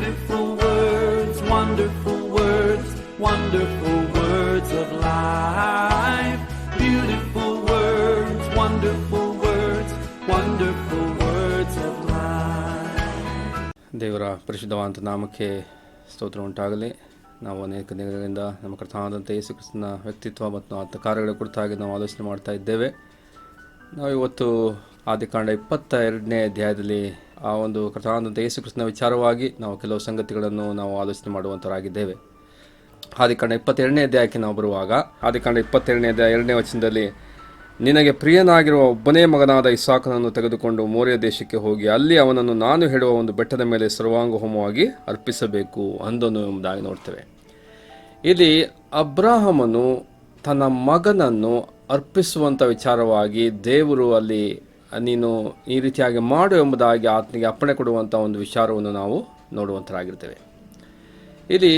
Beautiful words, wonderful words, wonderful words of life. Beautiful words, wonderful words, wonderful words of life. ದೇವರ ಪರಿಶುದ್ಧವಾದ ನಾಮಕ್ಕೆ ಸ್ತೋತ್ರ ಉಂಟಾಗಲಿ. ನಾವು ಅನೇಕ ದಿನಗಳಿಂದ ನಮ್ಮ ಕರ್ತನಾದಂಥ ಯೇಸು ಕ್ರಿಸ್ತನ ವ್ಯಕ್ತಿತ್ವ ಮತ್ತು ಆತ ಕಾರ್ಯಗಳ ಕುರಿತಾಗಿ ನಾವು ಆಲೋಚನೆ ಮಾಡ್ತಾ ಇದ್ದೇವೆ. ನಾವು ಇವತ್ತು ಆದಿಕಾಂಡ 22ನೇ ಅಧ್ಯಾಯದಲ್ಲಿ ಆ ಒಂದು ಕರ್ತನಾದಂಥ ಯೇಸು ಕ್ರಿಸ್ತನ ವಿಚಾರವಾಗಿ ನಾವು ಕೆಲವು ಸಂಗತಿಗಳನ್ನು ನಾವು ಆಲೋಚನೆ ಮಾಡುವಂಥವರಾಗಿದ್ದೇವೆ. ಆದಿಕಾಂಡ 22ನೇ ಅಧ್ಯಾಯಕ್ಕೆ ನಾವು ಬರುವಾಗ ಆದಿಕಾಂಡ 22ನೇ ಅಧ್ಯಾಯ 2ನೇ ವಚನದಲ್ಲಿ, ನಿನಗೆ ಪ್ರಿಯನಾಗಿರುವ ಒಬ್ಬನೇ ಮಗನಾದ ಇಸಾಕನನ್ನು ತೆಗೆದುಕೊಂಡು ಮೋರಿಯ ದೇಶಕ್ಕೆ ಹೋಗಿ ಅಲ್ಲಿ ಅವನನ್ನು ನಾನು ಹೇಳುವ ಒಂದು ಬೆಟ್ಟದ ಮೇಲೆ ಸರ್ವಾಂಗ ಹೋಮವಾಗಿ ಅರ್ಪಿಸಬೇಕು ಅಂದನು ಎಂಬುದಾಗಿ ನೋಡ್ತೇವೆ. ಇಲ್ಲಿ ಅಬ್ರಾಹಮನು ತನ್ನ ಮಗನನ್ನು ಅರ್ಪಿಸುವಂಥ ವಿಚಾರವಾಗಿ ದೇವರು ಅಲ್ಲಿ ನೀನು ಈ ರೀತಿಯಾಗಿ ಮಾಡು ಎಂಬುದಾಗಿ ಆತನಿಗೆ ಅಪ್ಪಣೆ ಕೊಡುವಂಥ ಒಂದು ವಿಚಾರವನ್ನು ನಾವು ನೋಡುವಂಥರಾಗಿರ್ತೇವೆ. ಇಲ್ಲಿ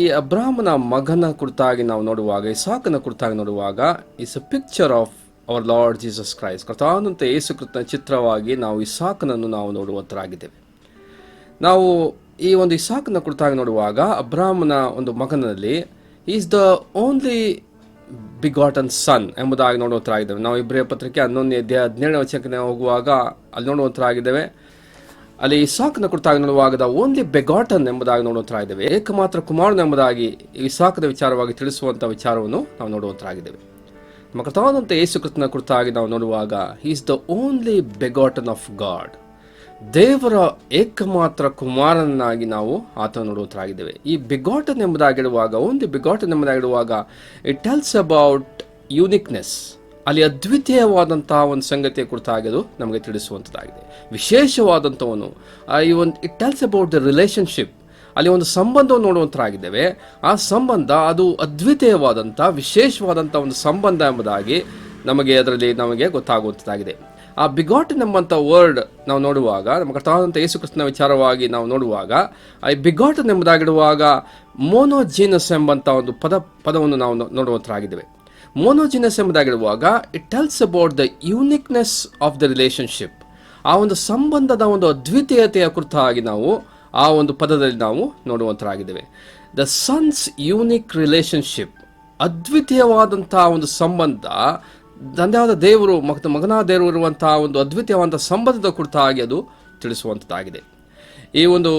ಈ ಅಬ್ರಾಹ್ಮನ ಮಗನ ಕುರಿತಾಗಿ ನಾವು ನೋಡುವಾಗ, ಇಸಾಕನ ಕುರಿತಾಗಿ ನೋಡುವಾಗ, is a picture of our Lord Jesus Christ. ಕರ್ತನಾದಂಥ ಯೇಸು ಕ್ರಿಸ್ತನ ಚಿತ್ರವಾಗಿ ನಾವು ಇಸಾಕನನ್ನು ನಾವು ನೋಡುವಂಥರಾಗಿದ್ದೇವೆ. ನಾವು ಈ ಒಂದು ಇಸಾಕನ ಕುರಿತಾಗಿ ನೋಡುವಾಗ ಅಬ್ರಾಹ್ಮನ ಒಂದು ಮಗನಲ್ಲಿ ಈಸ್ ದ ಓನ್ಲಿ ಬಿಗಾಟನ್ ಸನ್ ಎಂಬುದಾಗಿ ನೋಡುವಂಥರಾಗಿದ್ದೇವೆ. ನಾವು ಇಬ್ರಿಯ ಪತ್ರಿಕೆ 11ನೇ ಅಧ್ಯಾಯ 17ನೇ ವಚನಕ್ಕೆ ಹೋಗುವಾಗ ಅಲ್ಲಿ ನೋಡುವಂಥರಾಗಿದ್ದೇವೆ. ಅಲ್ಲಿ ಇಸಾಕನ ಕುರಿತಾಗಿ ನೋಡುವಾಗ ದ ಓನ್ಲಿ ಬೆಗಾಟನ್ ಎಂಬುದಾಗಿ ನೋಡುವಂಥರಾಗಿದ್ದೇವೆ. ಏಕಮಾತ್ರ ಕುಮಾರನು ಎಂಬುದಾಗಿ ಇಸಾಕದ ವಿಚಾರವಾಗಿ ತಿಳಿಸುವಂಥ ವಿಚಾರವನ್ನು ನಾವು ನೋಡುವಂಥರಾಗಿದ್ದೇವೆ. ನಮ್ಮ ಕರ್ತನಾದಂಥ ಯೇಸು ಕ್ರಿಸ್ತನ ಕುರಿತಾಗಿ ನಾವು ನೋಡುವಾಗ is the only begotten of God. ದೇವರ ಏಕಮಾತ್ರ ಕುಮಾರನಾಗಿ ನಾವು ಆತ ನೋಡುವಂಥರಾಗಿದ್ದೇವೆ. ಈ ಬೆಗಾಟನ್ ಎಂಬುದಾಗಿಡುವಾಗ, ಓನ್ಲಿ ಬೆಗಾಟನ್ ಎಂಬುದಾಗಿಡುವಾಗ ಇಟ್ ಟೆಲ್ಸ್ ಅಬೌಟ್ ಯೂನಿಕ್ನೆಸ್. ಅಲ್ಲಿ ಅದ್ವಿತೀಯವಾದಂತಹ ಒಂದು ಸಂಗತಿಯ ಕುರಿತಾಗಿ ಅದು ನಮಗೆ ತಿಳಿಸುವಂಥದ್ದಾಗಿದೆ. ವಿಶೇಷವಾದಂಥವನು ಈ ಒಂದು it tells about the relationship. ಅಲ್ಲಿ ಒಂದು ಸಂಬಂಧವನ್ನು ನೋಡುವಂಥರಾಗಿದ್ದೇವೆ. ಆ ಸಂಬಂಧ ಅದು ಅದ್ವಿತೀಯವಾದಂಥ ವಿಶೇಷವಾದಂಥ ಒಂದು ಸಂಬಂಧ ಎಂಬುದಾಗಿ ನಮಗೆ ಗೊತ್ತಾಗುವಂಥದ್ದಾಗಿದೆ. ಆ ಬಿಗಾಟನ್ ಎಂಬಂಥ ವರ್ಡ್ ನಾವು ನೋಡುವಾಗ, ನಮ್ಮ ಕರ್ತನಾದಂಥ ಯೇಸು ಕ್ರಿಸ್ತನ ವಿಚಾರವಾಗಿ ನಾವು ನೋಡುವಾಗ, ಈ ಬಿಗಾಟನ್ ಎಂಬುದಾಗಿಡುವಾಗ ಮೋನೋಜಿನಸ್ ಎಂಬಂಥ ಒಂದು ಪದವನ್ನು ನಾವು ನೋಡುವಂಥರಾಗಿದ್ದೇವೆ. ಮೋನೋಜಿನಸ್ ಎಂಬುದಾಗಿರುವಾಗ it tells about the uniqueness of the relationship. ಆ ಒಂದು ಸಂಬಂಧದ ಒಂದು ಅದ್ವಿತೀಯತೆಯ ಕುರಿತಾಗಿ ನಾವು ಆ ಒಂದು ಪದದಲ್ಲಿ ನಾವು ನೋಡುವಂಥರಾಗಿದ್ದೇವೆ. ದ ಸನ್ಸ್ ಯೂನಿಕ್ ರಿಲೇಷನ್ಶಿಪ್, ಅದ್ವಿತೀಯವಾದಂತಹ ಒಂದು ಸಂಬಂಧ, ತಂದೆಯಾದ ದೇವರು ಮತ್ತು ಮಗನಾದ ದೇವರು ಇರುವಂತಹ ಒಂದು ಅದ್ವಿತೀಯವಾದ ಸಂಬಂಧದ ಕುರಿತಾಗಿ ಅದು ತಿಳಿಸುವಂಥದ್ದಾಗಿದೆ. ಈ ಒಂದು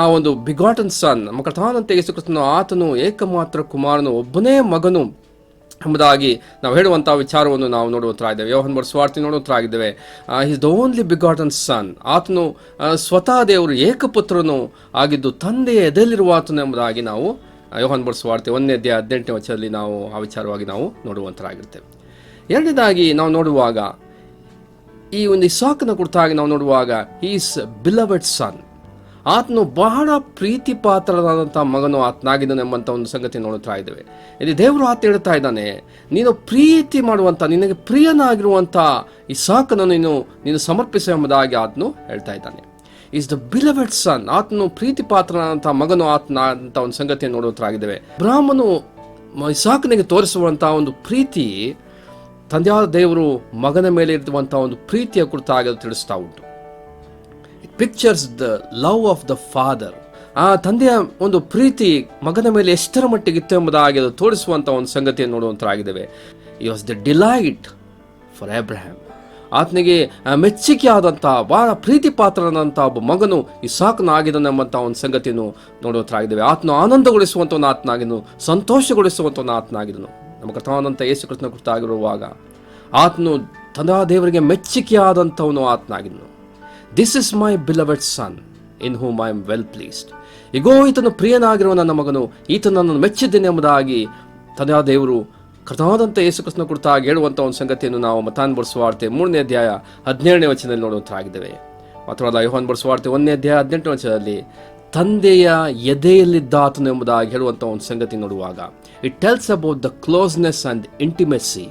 ಆ ಒಂದು ಬಿಗಾಟನ್ ಸನ್, ನಮ್ಮ ಕರ್ತನಾದಂಥ ಯೇಸು ಕ್ರಿಸ್ತನು ಆತನು ಏಕಮಾತ್ರ ಕುಮಾರನು, ಒಬ್ಬನೇ ಮಗನು ಎಂಬುದಾಗಿ ನಾವು ಹೇಳುವಂಥ ವಿಚಾರವನ್ನು ನಾವು ನೋಡುವಂಥರಾಗಿದ್ದೇವೆ. ಯೋಹಾನ ಬರೆದ ಸುವಾರ್ತೆ ನೋಡುವಂಥರಾಗಿದ್ದೇವೆ. Is the only begotten son. ಆತನು ಸ್ವತಃ ದೇವರು ಏಕಪುತ್ರನು ಆಗಿದ್ದು ತಂದೆಯ ಎದೆಯಲ್ಲಿರುವ ಆತನು ಎಂಬುದಾಗಿ ನಾವು ಯೋಹಾನ ಬರೆದ ಸುವಾರ್ತೆ 1ನೇ ಅಧ್ಯಾಯ 18ನೇ ವಚನದಲ್ಲಿ ನಾವು ಆ ವಿಚಾರವಾಗಿ ನಾವು ನೋಡುವಂಥರಾಗಿರ್ತೇವೆ. ಎರಡನೇದಾಗಿ ನಾವು ನೋಡುವಾಗ ಈ ಒಂದು ಇಸಾಕನ ಕುರಿತಾಗಿ ನಾವು ನೋಡುವಾಗ ಈಸ್ ಬಿಲವೆಡ್ ಸನ್. ಆತನು ಬಹಳ ಪ್ರೀತಿ ಪಾತ್ರರಾದಂಥ ಮಗನು ಆತನಾಗಿದ್ದಾನೆ ಎಂಬಂಥ ಒಂದು ಸಂಗತಿ ನೋಡುತ್ತಾ ಇದ್ದೇವೆ. ಇಲ್ಲಿ ದೇವರು ಆತ ಹೇಳ್ತಾ ಇದ್ದಾನೆ, ನೀನು ಪ್ರೀತಿ ಮಾಡುವಂಥ, ನಿನಗೆ ಪ್ರಿಯನಾಗಿರುವಂಥ ಇಸಾಕನನ್ನು ನೀನು ಸಮರ್ಪಿಸು ಎಂಬುದಾಗಿ ಆತನು ಹೇಳ್ತಾ ಇದ್ದಾನೆ. ಈಸ್ ದ ಬಿಲವೆಡ್ ಸನ್. ಆತನು ಪ್ರೀತಿ ಪಾತ್ರನಾದಂಥ ಮಗನು ಆತನಂಥ ಒಂದು ಸಂಗತಿಯನ್ನು ನೋಡುತ್ತಾಗಿದ್ದೇವೆ. ಬ್ರಾಹ್ಮನು ಇಸಾಕನಿಗೆ ತೋರಿಸುವಂಥ ಒಂದು ಪ್ರೀತಿ ತಂದೆಯಾದ ದೇವರು ಮಗನ ಮೇಲೆ ಇರುವಂಥ ಒಂದು ಪ್ರೀತಿಯ ಕುರಿತಾಗಿ ತಿಳಿಸ್ತಾ ಉಂಟು. It pictures the love of the father. ಆ ತಂದೆಯ ಒಂದು ಪ್ರೀತಿ ಮಗನ ಮೇಲೆ ಎಷ್ಟರ ಮಟ್ಟಿಗಿತ್ತು ಎಂಬುದಾಗಿ ಅದು ತೋರಿಸುವಂಥ ಒಂದು ಸಂಗತಿಯನ್ನು ನೋಡುವಂಥರಾಗಿದ್ದೇವೆ. It was the delight for Abraham. ಆತನಿಗೆ ಮೆಚ್ಚುಗೆ ಆದಂಥ ಬಹಳ ಪ್ರೀತಿ ಪಾತ್ರನಾದಂಥ ಒಬ್ಬ ಮಗನು ಇಸಾಕನ ಆಗಿದ್ದಾನೆ ಎಂಬಂಥ ಒಂದು ಸಂಗತಿಯನ್ನು ನೋಡುವಂಥರಾಗಿದ್ದೇವೆ. ಆತನು ಆನಂದಗೊಳಿಸುವಂಥವನು ಆತನಾಗಿದ್ದನು, ಸಂತೋಷಗೊಳಿಸುವಂಥವನು ಆತನಾಗಿದ್ದನು. ನಮ್ಮ ಕರ್ತನಾದಂಥ ಯೇಸು ಕ್ರಿಸ್ತನ ಕುರಿತಾಗಿರುವಾಗ ಆತನು ತಂದೆಯಾದ ದೇವರಿಗೆ ಮೆಚ್ಚುಗೆಯಾದಂಥವನು ಆತನಾಗಿದ್ದನು. This is my beloved son in whom I am well pleased. ಈಗೋ ಈತನು ಪ್ರಿಯನಾಗಿರುವ ನನ್ನ ಮಗನು, ಈತನನ್ನು ಮೆಚ್ಚಿದ್ದೇನೆ ಎಂಬುದಾಗಿ ತಂದೆಯಾದ ದೇವರು ಕರ್ತನಾದಂಥ ಯೇಸು ಕ್ರಿಸ್ತನ ಕುರಿತಾಗಿ ಹೇಳುವಂಥ ಒಂದು ಸಂಗತಿಯನ್ನು ನಾವು ಮತ್ತಾಯನ ಬರೆದ ಸುವಾರ್ತೆ 3ನೇ ಅಧ್ಯಾಯ 17ನೇ ವಚನದಲ್ಲಿ ನೋಡುವಂಥರಾಗಿದ್ದೇವೆ. ಮಾತ್ರವಲ್ಲ, ಯೋಹಾನ ಬರೆದ ಸುವಾರ್ತೆ 1ನೇ ಅಧ್ಯಾಯ 18ನೇ ವಚನದಲ್ಲಿ ತಂದೆಯ ಎದೆಯಲ್ಲಿದ್ದಾತನು ಎಂಬುದಾಗಿ ಹೇಳುವಂಥ ಒಂದು ಸಂಗತಿ ನೋಡುವಾಗ it tells about the closeness and intimacy.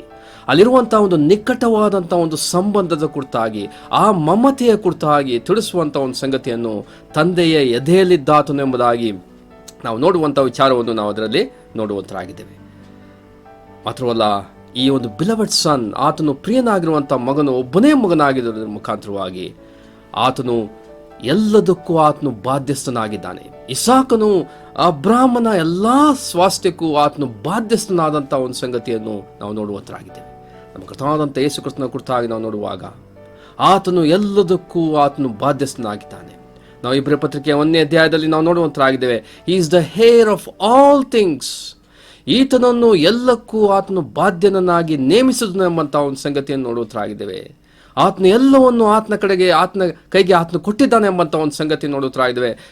ಅಲ್ಲಿರುವಂಥ ಒಂದು ನಿಕಟವಾದಂಥ ಒಂದು ಸಂಬಂಧದ ಕುರಿತಾಗಿ, ಆ ಮಮತೆಯ ಕುರಿತಾಗಿ ತಿಳಿಸುವಂಥ ಒಂದು ಸಂಗತಿಯನ್ನು ತಂದೆಯ ಎದೆಯಲ್ಲಿದ್ದಾತನು ಎಂಬುದಾಗಿ ನಾವು ನೋಡುವಂಥ ವಿಚಾರವನ್ನು ನಾವು ಅದರಲ್ಲಿ ನೋಡುವಂತರಾಗಿದ್ದೇವೆ. ಮಾತ್ರವಲ್ಲ, ಈ ಒಂದು ಬಿಲವೆಡ್ ಸನ್, ಆತನು ಪ್ರಿಯನಾಗಿರುವಂಥ ಮಗನು, ಒಬ್ಬನೇ ಮಗನಾಗಿರೋದ್ರ ಮುಖಾಂತರವಾಗಿ ಆತನು ಎಲ್ಲದಕ್ಕೂ ಆತನು ಬಾಧ್ಯಸ್ಥನಾಗಿದ್ದಾನೆ. ಇಸಾಕನು ಅಬ್ರಾಹ್ಮನ ಎಲ್ಲಾ ಸ್ವಾಸ್ಥ್ಯಕ್ಕೂ ಆತನು ಬಾಧ್ಯಸ್ಥನಾದಂಥ ಒಂದು ಸಂಗತಿಯನ್ನು ನಾವು ನೋಡುವಂತರಾಗಿದ್ದೇವೆ. ನಮ್ಮ ಕರ್ತನಾದಂಥ ಯೇಸು ಕ್ರಿಸ್ತನ ಕುರಿತಾಗಿ ನಾವು ನೋಡುವಾಗ ಆತನು ಎಲ್ಲದಕ್ಕೂ ಆತನು ಬಾಧ್ಯಸ್ಥನಾಗಿದ್ದಾನೆ. ನಾವು ಇಬ್ರಿಯ ಪತ್ರಿಕೆಯ 1ನೇ ಅಧ್ಯಾಯದಲ್ಲಿ ನಾವು ನೋಡುವಂತರಾಗಿದ್ದೇವೆ. He is the heir of all things. ಈತನನ್ನು ಎಲ್ಲಕ್ಕೂ ಆತನು ಬಾಧ್ಯನನ್ನಾಗಿ ನೇಮಿಸಿದನು ಎಂಬಂಥ ಒಂದು ಸಂಗತಿಯನ್ನು ನೋಡುವಂತರಾಗಿದ್ದೇವೆ. ಆತನ ಎಲ್ಲವನ್ನು ಆತನ ಕೈಗೆ ಆತನು ಕೊಟ್ಟಿದ್ದಾನೆ ಎಂಬಂಥ ಒಂದು ಸಂಗತಿ ನೋಡುತ್ತಾ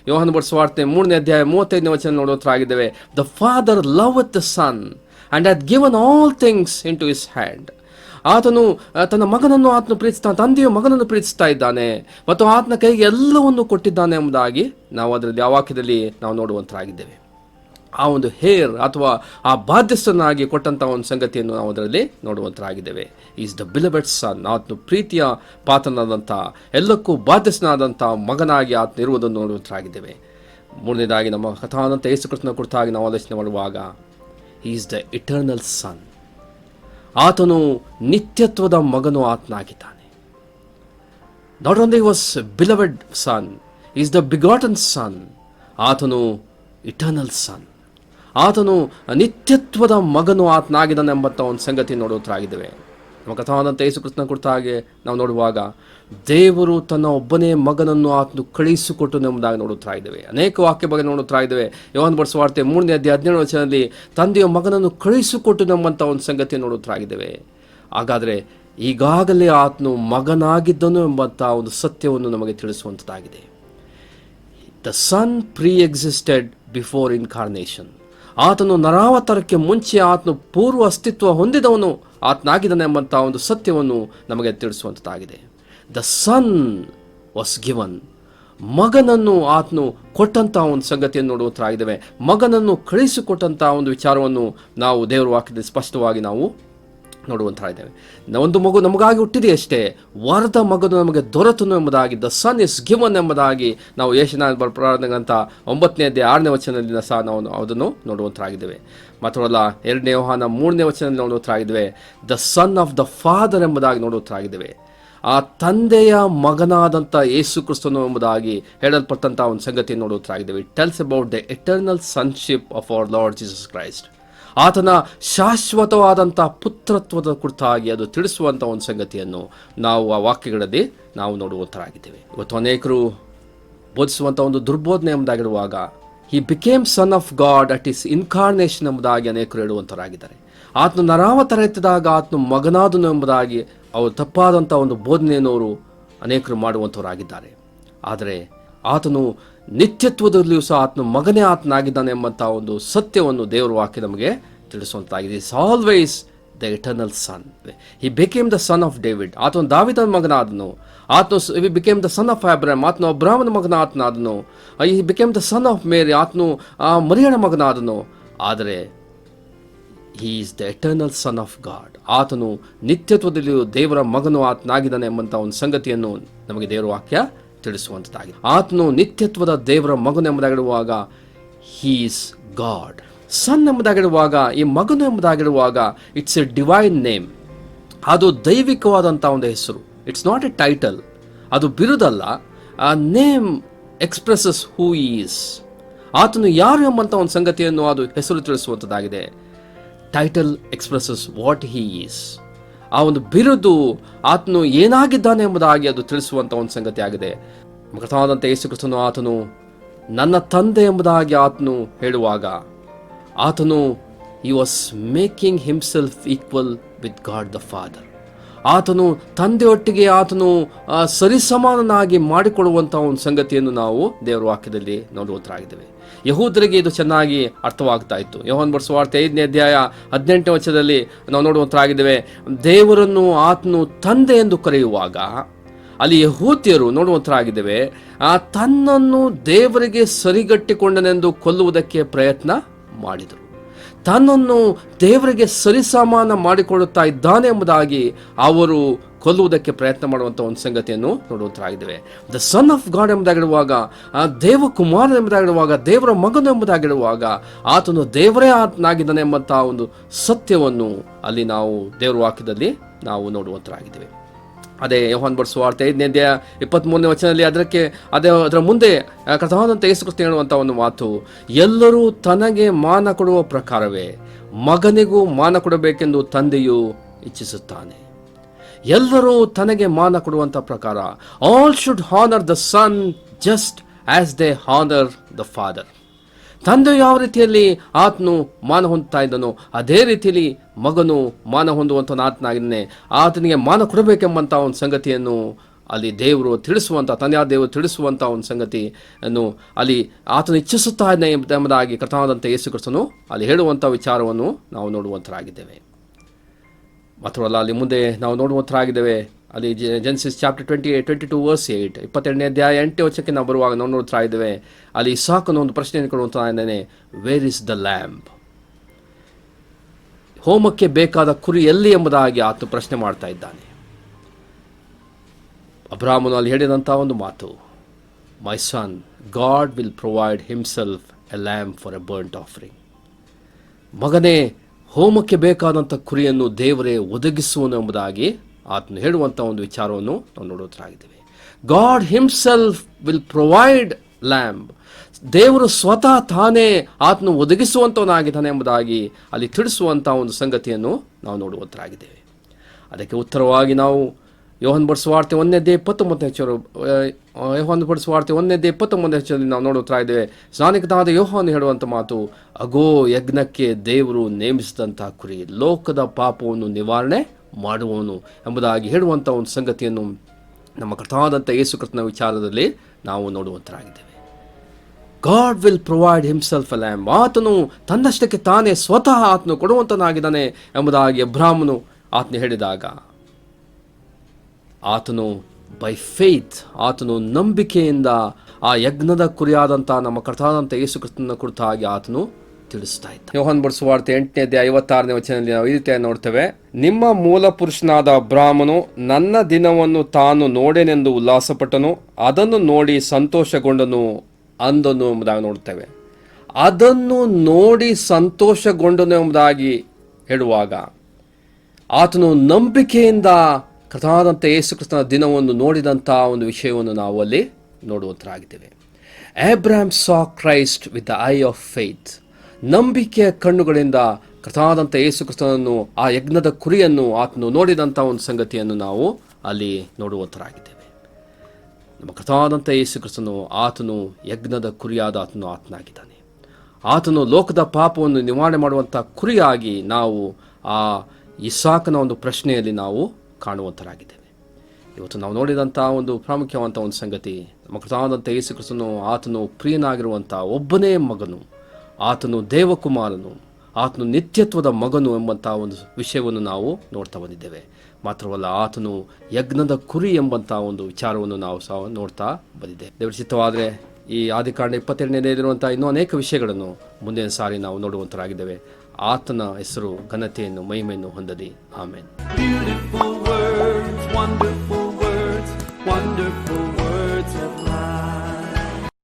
ಯೋಹಾನ ಬರೆದ ಸುವಾರ್ತೆ 3ನೇ ಅಧ್ಯಾಯ 35ನೇ ವಚನ ನೋಡುತ್ತಾ ಇದ್ದೇವೆ. The father loved the son and had given all things into his hand. ಆತನು ತನ್ನ ಮಗನನ್ನು ಆತನು ಪ್ರೀತಿಸ್ತಾನೆ, ತಂದೆಯು ಮಗನನ್ನು ಪ್ರೀತಿಸ್ತಾ ಇದ್ದಾನೆ ಮತ್ತು ಆತನ ಕೈಗೆ ಎಲ್ಲವನ್ನು ಕೊಟ್ಟಿದ್ದಾನೆ ಎಂಬುದಾಗಿ ನಾವು ಅದರಲ್ಲಿ ಆ ವಾಕ್ಯದಲ್ಲಿ ನಾವು ನೋಡುವಂತರಾಗಿದ್ದೇವೆ. ಆ ಒಂದು ಹೇರ್ ಅಥವಾ ಆ ಬಾಧ್ಯಸ್ಥನಾಗಿ ಕೊಟ್ಟಂಥ ಒಂದು ಸಂಗತಿಯನ್ನು ನಾವು ಅದರಲ್ಲಿ ನೋಡುವಂತರಾಗಿದ್ದೇವೆ. ಈಸ್ ದ ಬಿಲವೆಡ್ ಸನ್. ಆತನು ಪ್ರೀತಿಯ ಪಾತ್ರನಾದಂಥ ಎಲ್ಲಕ್ಕೂ ಬಾಧ್ಯಸ್ಥನಾದಂಥ ಮಗನಾಗಿ ಆತನು ಇರುವುದನ್ನು ನೋಡುವಂತರಾಗಿದ್ದೇವೆ. ಮೂರನೇದಾಗಿ ನಮ್ಮ ಕಥಾನಂತ ಯೇಸು ಕ್ರಿಸ್ತನ ಕುರಿತಾಗಿ ನಾವು ಆಲೋಚನೆ ಮಾಡುವಾಗ ಈಸ್ ದ ಇಟರ್ನಲ್ ಸನ್. ಆತನು ನಿತ್ಯತ್ವದ ಮಗನು ಆತನಾಗಿದ್ದಾನೆ. Not only was beloved son, is the begotten son. ಆತನು ಇಟರ್ನಲ್ ಸನ್. ಆತನು ನಿತ್ಯತ್ವದ ಮಗನು ಆತನಾಗಿದ್ದಾನೆ ಎಂಬಂಥ ಒಂದು ಸಂಗತಿ ನೋಡುವಂತರಾಗಿದ್ದೇವೆ. ನಮ್ಮ ಕಥಾನಂತ ಯೇಸು ಕ್ರಿಸ್ತನ ಕುರಿತಾಗಿ ನಾವು ನೋಡುವಾಗ ದೇವರು ತನ್ನ ಒಬ್ಬನೇ ಮಗನನ್ನು ಆತನು ಕಳುಹಿಸಿಕೊಟ್ಟು ಎಂಬುದಾಗಿ ನೋಡುತ್ತಾ ಅನೇಕ ವಾಕ್ಯ ಬಗ್ಗೆ ನೋಡುತ್ತಾ ಇದ್ದೇವೆ. ಯೋಹಾನ ಬರೆದ ಸುವಾರ್ತೆ 3ನೇ ಅಧ್ಯಾಯ 17ನೇ ವಚನದಲ್ಲಿ ತಂದೆಯ ಮಗನನ್ನು ಕಳುಹಿಸಿಕೊಟ್ಟು ಎಂಬಂಥ ಒಂದು ಸಂಗತಿ ನೋಡುತ್ತಾ ಇದ್ದೇವೆ. ಹಾಗಾದರೆ ಈಗಾಗಲೇ ಆತನು ಮಗನಾಗಿದ್ದನು ಎಂಬಂಥ ಒಂದು ಸತ್ಯವನ್ನು ನಮಗೆ ತಿಳಿಸುವಂಥದ್ದಾಗಿದೆ. The son pre existed before incarnation. ಆತನು ನರಾವತಾರಕ್ಕೆ ಮುಂಚೆ ಆತನು ಪೂರ್ವ ಅಸ್ತಿತ್ವ ಹೊಂದಿದವನು ಆತನಾಗಿದ್ದಾನೆ ಎಂಬಂಥ ಒಂದು ಸತ್ಯವನ್ನು ನಮಗೆ ತಿಳಿಸುವಂಥದ್ದಾಗಿದೆ. The son was given. ಮಗನನ್ನು ಆತನು ಕೊಟ್ಟಂಥ ಒಂದು ಸಂಗತಿಯನ್ನು ನೋಡುವಂತಾಗಿದ್ದೇವೆ. ಮಗನನ್ನು ಕಳಿಸಿಕೊಟ್ಟಂಥ ಒಂದು ವಿಚಾರವನ್ನು ನಾವು ದೇವರ ವಾಕ್ಯದಲ್ಲಿ ಸ್ಪಷ್ಟವಾಗಿ ನಾವು ನೋಡುವಂತಾಗಿದ್ದೇವೆ. ಒಂದು ಮಗು ನಮಗಾಗಿ ಹುಟ್ಟಿದೆಯಷ್ಟೇ, ವರದ ಮಗನು ನಮಗೆ ದೊರೆತನು ಎಂಬುದಾಗಿ ದ ಸನ್ ಇಸ್ ಗಿವನ್ ಎಂಬುದಾಗಿ ನಾವು ಯೆಶಾಯ ಪ್ರಾರಂಭ 9ನೇ ಅಧ್ಯಾಯ 6ನೇ ವಚನದಿಂದ ಸಹ ನಾವು ಅದನ್ನು ನೋಡುವಂತಾಗಿದ್ದೇವೆ. ಮಾತ್ರವಲ್ಲ 2ನೇ ಯೋಹಾನ 3ನೇ ವಚನದಲ್ಲಿ ನೋಡುವಂತಾಗಿದ್ದೇವೆ the son of the father ಎಂಬುದಾಗಿ ನೋಡುವಂತಾಗಿದ್ದೇವೆ. ಆ ತಂದೆಯ ಮಗನಾದಂಥ ಯೇಸು ಕ್ರಿಸ್ತನು ಎಂಬುದಾಗಿ ಹೇಳಲ್ಪಟ್ಟಂಥ ಒಂದು ಸಂಗತಿಯನ್ನು ನೋಡುವಂತಾಗಿದ್ದೇವೆ. It tells about the eternal sonship of our Lord Jesus Christ. ಆತನ ಶಾಶ್ವತವಾದಂಥ ಪುತ್ರತ್ವದ ಕುರಿತಾಗಿ ಅದು ತಿಳಿಸುವಂಥ ಒಂದು ಸಂಗತಿಯನ್ನು ನಾವು ಆ ವಾಕ್ಯಗಳಲ್ಲಿ ನಾವು ನೋಡುವಂತರಾಗಿದ್ದೇವೆ. ಇವತ್ತು ಅನೇಕರು ಬೋಧಿಸುವಂಥ ಒಂದು ದುರ್ಬೋಧನೆ ಎಂಬುದಾಗಿರುವಾಗ he became son of God at his incarnation ಎಂಬುದಾಗಿ ಅನೇಕರು ಹೇಳುವಂತರಾಗಿದ್ದಾರೆ. ಆತನು ನರಾವತಾರ ಎತ್ತಿದಾಗ ಆತನು ಮಗನಾದನು ಎಂಬುದಾಗಿ ಅವರು ತಪ್ಪಾದಂಥ ಒಂದು ಬೋಧನೆಯನ್ನು ಅವರು ಅನೇಕರು ಮಾಡುವಂಥವರಾಗಿದ್ದಾರೆ. ಆದರೆ ಆತನು ನಿತ್ಯತ್ವದಲ್ಲಿಯೂ ಸಹ ಆತನು ಮಗನೇ ಆತನಾಗಿದ್ದಾನೆ ಎಂಬಂಥ ಒಂದು ಸತ್ಯವನ್ನು ದೇವರ ವಾಕ್ಯ ನಮಗೆ ತಿಳಿಸುವಂತಾಗಿದೆ. Is always the eternal son. He became the son of David. ಆತನು ದಾವೀದನ ಮಗನಾದನು. ಆತನು ಬಿಕೇಮ್ ದ ಸನ್ ಆಫ್ ಅಬ್ರಾಮ್. ಆತನು ಅಬ್ರಾಮನ ಮಗನ ಆತನಾದನು. He became the son of Mary. ಆತನು ಮರಿಯಳ ಮಗನಾದನು. ಆದರೆ he is the eternal son of God. ಆತನು ನಿತ್ಯತ್ವದಲ್ಲಿಯೂ ದೇವರ ಮಗನು ಆತನಾಗಿದ್ದಾನೆ ಎಂಬಂಥ ಒಂದು ಸಂಗತಿಯನ್ನು ನಮಗೆ ದೇವರ ವಾಕ್ಯ ತಿಳಿಸುವಂಥದ್ದಾಗಿದೆ. ಆತನು ನಿತ್ಯತ್ವದ ದೇವರ ಮಗನು ಎಂಬುದಾಗಿರುವಾಗ ಹಿ ಈಸ್ ಗಾಡ್. ಸನ್ ಎಂಬುದಾಗಿರುವಾಗ, ಈ ಮಗನು ಎಂಬುದಾಗಿರುವಾಗ ಇಟ್ಸ್ ಎ ಡಿವೈನ್ ನೇಮ್. ಅದು ದೈವಿಕವಾದಂಥ ಒಂದು ಹೆಸರು. It's not A title. ಅದು ಬಿರುದಲ್ಲ. ಆ ನೇಮ್ ಎಕ್ಸ್ಪ್ರೆಸಸ್ ಹೂ ಈಸ್. ಆತನು ಯಾರು ಎಂಬಂಥ ಒಂದು ಸಂಗತಿಯನ್ನು ಅದು ಹೆಸರು ತಿಳಿಸುವಂಥದ್ದಾಗಿದೆ. Title expresses what he is. ಆ ಒಂದು ಬಿರುದು ಆತನು ಏನಾಗಿದ್ದಾನೆ ಎಂಬುದಾಗಿ ಅದು ತಿಳಿಸುವಂಥ ಒಂದು ಸಂಗತಿ ಆಗಿದೆ. ಕರ್ತನಾದಂಥ ಯೇಸು ಕ್ರಿಸ್ತನು ಆತನು ನನ್ನ ತಂದೆ ಎಂಬುದಾಗಿ ಆತನು ಹೇಳುವಾಗ ಆತನು he was making himself equal with god the father. ಆತನು ತಂದೆಯೊಟ್ಟಿಗೆ ಆತನು ಸರಿಸಮಾನನಾಗಿ ಮಾಡಿಕೊಡುವಂಥ ಒಂದು ಸಂಗತಿಯನ್ನು ನಾವು ದೇವರ ವಾಕ್ಯದಲ್ಲಿ ನೋಡುವಂತರಾಗಿದ್ದೇವೆ. ಯಹೂದರಿಗೆ ಇದು ಚೆನ್ನಾಗಿ ಅರ್ಥವಾಗ್ತಾ ಇತ್ತು. ಯೋಹಾನ ಬರೆದ ಸುವಾರ್ತೆ 5ನೇ ಅಧ್ಯಾಯ 18ನೇ ವಚನದಲ್ಲಿ ನಾವು ನೋಡುವಂತರಾಗಿದ್ದೇವೆ. ದೇವರನ್ನು ಆತನು ತಂದೆ ಎಂದು ಕರೆಯುವಾಗ ಅಲ್ಲಿ ಯಹೂದ್ಯರು ನೋಡುವಂತರಾಗಿದ್ದೇವೆ ತನ್ನನ್ನು ದೇವರಿಗೆ ಸರಿಗಟ್ಟಿಕೊಂಡನೆಂದು ಕೊಲ್ಲುವುದಕ್ಕೆ ಪ್ರಯತ್ನ ಮಾಡಿದರು. ತನ್ನನ್ನು ದೇವರಿಗೆ ಸರಿಸಮಾನ ಮಾಡಿಕೊಳ್ಳುತ್ತಾ ಇದ್ದಾನೆ ಎಂಬುದಾಗಿ ಅವರು ಕೊಲ್ಲುವುದಕ್ಕೆ ಪ್ರಯತ್ನ ಮಾಡುವಂಥ ಒಂದು ಸಂಗತಿಯನ್ನು ನೋಡುವಂತರಾಗಿದ್ದೇವೆ. ದ ಸನ್ ಆಫ್ ಗಾಡ್ ಎಂಬುದಾಗಿರುವಾಗ, ದೇವಕುಮಾರ ಎಂಬುದಾಗಿರುವಾಗ, ದೇವರ ಮಗನು ಎಂಬುದಾಗಿರುವಾಗ ಆತನು ದೇವರೇ ಆತನಾಗಿದ್ದಾನೆ ಎಂಬಂಥ ಒಂದು ಸತ್ಯವನ್ನು ಅಲ್ಲಿ ನಾವು ದೇವರ ವಾಕ್ಯದಲ್ಲಿ ನಾವು ನೋಡುವಂತರಾಗಿದ್ದೇವೆ. ಅದೇ ಯೋಹಾನ ಬರೆದ ಸುವಾರ್ತೆ 5ನೇ ಅಧ್ಯಾಯ 23ನೇ ವಚನದಲ್ಲಿ ಅದರ ಮುಂದೆ ಕರ್ತನಾದಂಥ ಯೇಸು ಕ್ರಿಸ್ತ ಹೇಳುವಂಥ ಒಂದು ಮಾತು, ಎಲ್ಲರೂ ತನಗೆ ಮಾನ ಕೊಡುವ ಪ್ರಕಾರವೇ ಮಗನಿಗೂ ಮಾನ ಕೊಡಬೇಕೆಂದು ತಂದೆಯು ಇಚ್ಛಿಸುತ್ತಾನೆ. ಎಲ್ಲರೂ ತನಗೆ ಮಾನ ಕೊಡುವಂಥ ಪ್ರಕಾರ, all should honour the son just as they honour the father. ತಂದೆ ಯಾವ ರೀತಿಯಲ್ಲಿ ಆತನು ಮಾನ ಹೊಂದುತ್ತಾ ಇದ್ದನೋ ಅದೇ ರೀತಿಯಲ್ಲಿ ಮಗನು ಮಾನ ಹೊಂದುವಂಥ ಆತನಾಗಿದ್ದಾನೆ. ಆತನಿಗೆ ಮಾನ ಕೊಡಬೇಕೆಂಬಂಥ ಒಂದು ಸಂಗತಿಯನ್ನು ಅಲ್ಲಿ ದೇವರು ತಿಳಿಸುವಂಥ, ತಂದೆಯಾದ ದೇವರು ತಿಳಿಸುವಂಥ ಒಂದು ಸಂಗತಿಯನ್ನು ಅಲ್ಲಿ ಆತನು ಇಚ್ಛಿಸುತ್ತಾ ಇದ್ದಾನೆ ಎಂಬುದಾಗಿ ಕರ್ತನಾದಂಥ ಯೇಸು ಕ್ರಿಸ್ತನು ಅಲ್ಲಿ ಹೇಳುವಂಥ ವಿಚಾರವನ್ನು ನಾವು ನೋಡುವಂತರಾಗಿದ್ದೇವೆ. ಮಾತ್ರವಲ್ಲ, ಅಲ್ಲಿ ಮುಂದೆ ನಾವು ನೋಡುವಂತರಾಗಿದ್ದೇವೆ. ಅಲ್ಲಿ ಜೆನೆಸಿಸ್ ಚಾಪ್ಟರ್ 22 ವರ್ಸ್ 8, 22ನೇ ಅಧ್ಯಾಯ 8ನೇ ವಚನಕ್ಕೆ ನಾವು ಬರುವಾಗ ನಾವು ನೋಡ್ತಾ ಇದ್ದೇವೆ. ಅಲ್ಲಿ ಇಸಾಕನು ಒಂದು ಪ್ರಶ್ನೆಯನ್ನು ಕೊಡುವಂತ ಇದ್ದಾನೆ, ವೇರ್ ಇಸ್ ದ ಲ್ಯಾಂಬ್? ಹೋಮಕ್ಕೆ ಬೇಕಾದ ಕುರಿ ಎಲ್ಲಿ ಎಂಬುದಾಗಿ ಆತ ಪ್ರಶ್ನೆ ಮಾಡ್ತಾ ಇದ್ದಾನೆ. ಅಬ್ರಾಹ್ಮನು ಅಲ್ಲಿ ಹೇಳಿದಂಥ ಒಂದು ಮಾತು, my son, God will provide himself a lamb for a burnt offering. ಮಗನೇ, ಹೋಮಕ್ಕೆ ಬೇಕಾದಂಥ ಕುರಿಯನ್ನು ದೇವರೇ ಒದಗಿಸುವನು ಎಂಬುದಾಗಿ ಆತನು ಹೇಳುವಂಥ ಒಂದು ವಿಚಾರವನ್ನು ನಾವು ನೋಡುವುದರಾಗಿದ್ದೇವೆ. God himself will provide lamb. ದೇವರು ಸ್ವತಃ ತಾನೇ ಆತನು ಒದಗಿಸುವಂಥವನಾಗಿದ್ದಾನೆ ಎಂಬುದಾಗಿ ಅಲ್ಲಿ ತಿಳಿಸುವಂಥ ಒಂದು ಸಂಗತಿಯನ್ನು ನಾವು ನೋಡುವಂತರಾಗಿದ್ದೇವೆ. ಅದಕ್ಕೆ ಉತ್ತರವಾಗಿ ನಾವು ಯೋಹಾನ ಬರೆದ ಸುವಾರ್ತೆ 1ನೇ ಅಧ್ಯಾಯ 29ನೇ ನಾವು ನೋಡುತ್ತಾ ಇದ್ದೇವೆ. ಸ್ನಾನಿಕನಾದ ಯೋಹಾನ ಹೇಳುವಂಥ ಮಾತು, ಅಗೋ ಯಜ್ಞಕ್ಕೆ ದೇವರು ನೇಮಿಸಿದಂತಹ ಕುರಿ, ಲೋಕದ ಪಾಪವನ್ನು ನಿವಾರಣೆ ಮಾಡುವವನು ಎಂಬುದಾಗಿ ಹೇಳುವಂಥ ಒಂದು ಸಂಗತಿಯನ್ನು ನಮ್ಮ ಕರ್ತನಾದಂಥ ಯೇಸು ಕ್ರಿಸ್ತನ ವಿಚಾರದಲ್ಲಿ ನಾವು ನೋಡುವಂತರಾಗಿದ್ದೇವೆ. God will provide himself a lamb. ಆತನು ತನ್ನಷ್ಟಕ್ಕೆ ತಾನೇ ಸ್ವತಃ ಆತನು ಕೊಡುವಂತನಾಗಿದ್ದಾನೆ ಎಂಬುದಾಗಿ ಅಬ್ರಾಹ್ಮನು ಆತನು ಹೇಳಿದಾಗ, ಆತನು ಬೈ ಫೇತ್, ಆತನು ನಂಬಿಕೆಯಿಂದ ಆ ಯಜ್ಞದ ಕುರಿಯಾದಂಥ ನಮ್ಮ ಕರ್ತನಾದಂಥ ಯೇಸು ಕ್ರಿಸ್ತನ ಕುರಿತಾಗಿ ಆತನು ತಿಳಿಸ್ತಾ ಇದ್ದ. ಯೋಹಾನ ಬರೆದ ಸುವಾರ್ತೆ 8ನೇ ಅಧ್ಯಾಯ 56ನೇ ವಚನದಲ್ಲಿ ನಾವು ಈ ರೀತಿಯಾಗಿ ನೋಡ್ತೇವೆ, ನಿಮ್ಮ ಮೂಲ ಪುರುಷನಾದ ಅಬ್ರಾಹ್ಮನು ನನ್ನ ದಿನವನ್ನು ತಾನು ನೋಡೇನೆಂದು ಉಲ್ಲಾಸಪಟ್ಟನು, ಅದನ್ನು ನೋಡಿ ಸಂತೋಷಗೊಂಡನು ಅಂದನು ಎಂಬುದಾಗಿ ನೋಡ್ತೇವೆ. ಅದನ್ನು ನೋಡಿ ಸಂತೋಷಗೊಂಡನು ಎಂಬುದಾಗಿ ಹೇಳುವಾಗ ಆತನು ನಂಬಿಕೆಯಿಂದ ಕರ್ತನಾದಂಥ ಯೇಸು ಕ್ರಿಸ್ತನ ದಿನವನ್ನು ನೋಡಿದಂಥ ಒಂದು ವಿಷಯವನ್ನು ನಾವು ಅಲ್ಲಿ ನೋಡುವಂತರಾಗಿದ್ದೇವೆ. Abraham saw Christ with the I of faith. ನಂಬಿಕೆಯ ಕಣ್ಣುಗಳಿಂದ ಕರ್ತನಾದಂಥ ಯೇಸು ಕ್ರಿಸ್ತನನ್ನು, ಆ ಯಜ್ಞದ ಕುರಿಯನ್ನು ಆತನು ನೋಡಿದಂಥ ಒಂದು ಸಂಗತಿಯನ್ನು ನಾವು ಅಲ್ಲಿ ನೋಡುವಂತರಾಗಿದ್ದೇವೆ. ನಮ್ಮ ಕರ್ತನಾದಂಥ ಯೇಸು ಕ್ರಿಸ್ತನು, ಆತನು ಯಜ್ಞದ ಕುರಿಯಾದ ಆತನಾಗಿದ್ದಾನೆ. ಆತನು ಲೋಕದ ಪಾಪವನ್ನು ನಿವಾರಣೆ ಮಾಡುವಂಥ ಕುರಿಯಾಗಿ ನಾವು ಆ ಇಸಾಕನ ಒಂದು ಪ್ರಶ್ನೆಯಲ್ಲಿ ನಾವು ಕಾಣುವಂತರಾಗಿದ್ದೇವೆ. ಇವತ್ತು ನಾವು ನೋಡಿದಂಥ ಒಂದು ಪ್ರಾಮುಖ್ಯವಂಥ ಒಂದು ಸಂಗತಿ, ನಮ್ಮ ಕರ್ತನಾದಂಥ ಯೇಸು ಕ್ರಿಸ್ತನು ಆತನು ಪ್ರಿಯನಾಗಿರುವಂಥ ಒಬ್ಬನೇ ಮಗನು, ಆತನು ದೇವಕುಮಾರನು, ಆತನು ನಿತ್ಯತ್ವದ ಮಗನು ಎಂಬಂಥ ಒಂದು ವಿಷಯವನ್ನು ನಾವು ನೋಡ್ತಾ ಬಂದಿದ್ದೇವೆ. ಮಾತ್ರವಲ್ಲ, ಆತನು ಯಜ್ಞದ ಕುರಿ ಎಂಬಂಥ ಒಂದು ವಿಚಾರವನ್ನು ನಾವು ಸಹ ನೋಡ್ತಾ ಬಂದಿದ್ದೇವೆ. ದೇವರ ಚಿತ್ತವಾದರೆ ಈ ಆದಿಕಾಂಡ 22ನೇ ಇರುವಂಥ ಇನ್ನೂ ಅನೇಕ ವಿಷಯಗಳನ್ನು ಮುಂದಿನ ಸಾರಿ ನಾವು ನೋಡುವಂತರಾಗಿದ್ದೇವೆ. ಆತನ ಹೆಸರು ಘನತೆಯನ್ನು ಮಹಿಮೆಯನ್ನು ಹೊಂದಲಿ. Amen. Beautiful words, wonderful words, wonderful words of